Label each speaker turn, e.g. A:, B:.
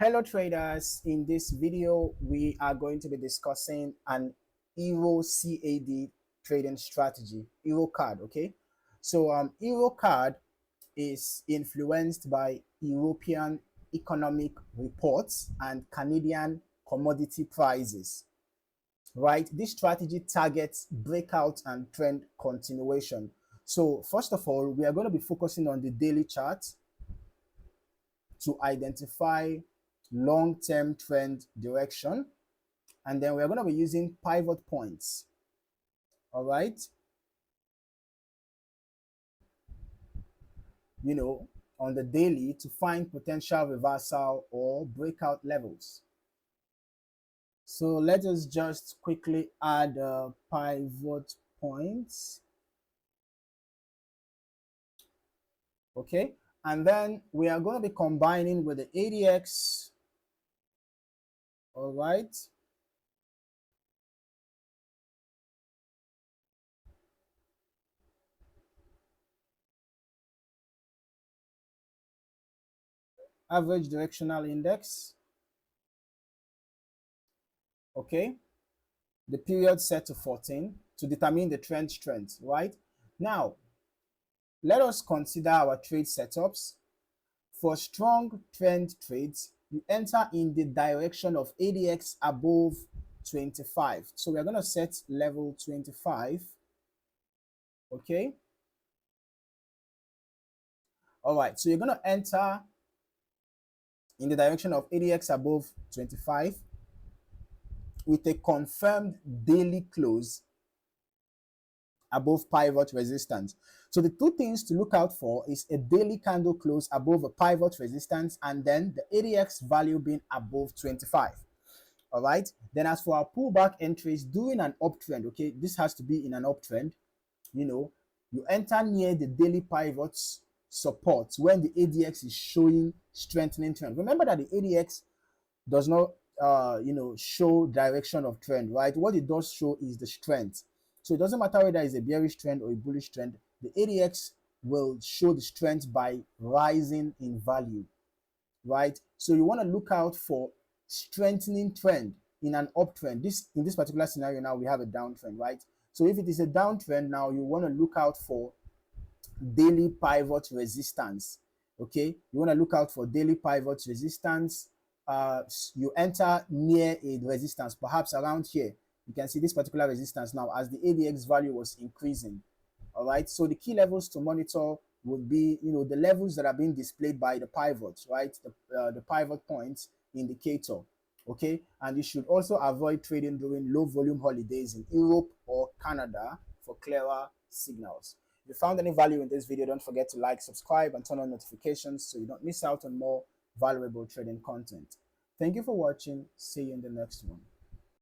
A: Hello traders, in this video we are going to be discussing an EURCAD trading strategy, EURCAD. Okay, so EURCAD is influenced by European economic reports and Canadian commodity prices, right? This strategy targets breakout and trend continuation. So first of all, we are going to be focusing on the daily chart to identify long-term trend direction, and then we're going to be using pivot points. All right, on the daily to find potential reversal or breakout levels. So let us just quickly add pivot points. Okay, and then we are going to be combining with the ADX. All right, average directional index. Okay, the period set to 14 to determine the trend strength, right? Now, let us consider our trade setups. For strong trend trades, you enter in the direction of ADX above 25. So we're going to set level 25. Okay. All right. So you're going to enter in the direction of ADX above 25 with a confirmed daily close above pivot resistance. So the two things to look out for is a daily candle close above a pivot resistance and then the ADX value being above 25. All right. Then as for our pullback entries during an uptrend, okay, this has to be in an uptrend. You enter near the daily pivots support when the ADX is showing strengthening trend. Remember that the ADX does not show direction of trend, right? What it does show is the strength. So it doesn't matter whether it's a bearish trend or a bullish trend, the ADX will show the strength by rising in value, right? So you want to look out for strengthening trend in an uptrend. In this particular scenario now, we have a downtrend, right? So if it is a downtrend now, you want to look out for daily pivot resistance. Okay, you want to look out for daily pivot resistance. You enter near a resistance, perhaps around here. You can see this particular resistance now as the ADX value was increasing. All right, so the key levels to monitor would be, the levels that are being displayed by the pivots, right? The pivot points indicator. Okay, and you should also avoid trading during low volume holidays in Europe or Canada for clearer signals. If you found any value in this video, don't forget to like, subscribe, and turn on notifications so you don't miss out on more valuable trading content. Thank you for watching. See you in the next one.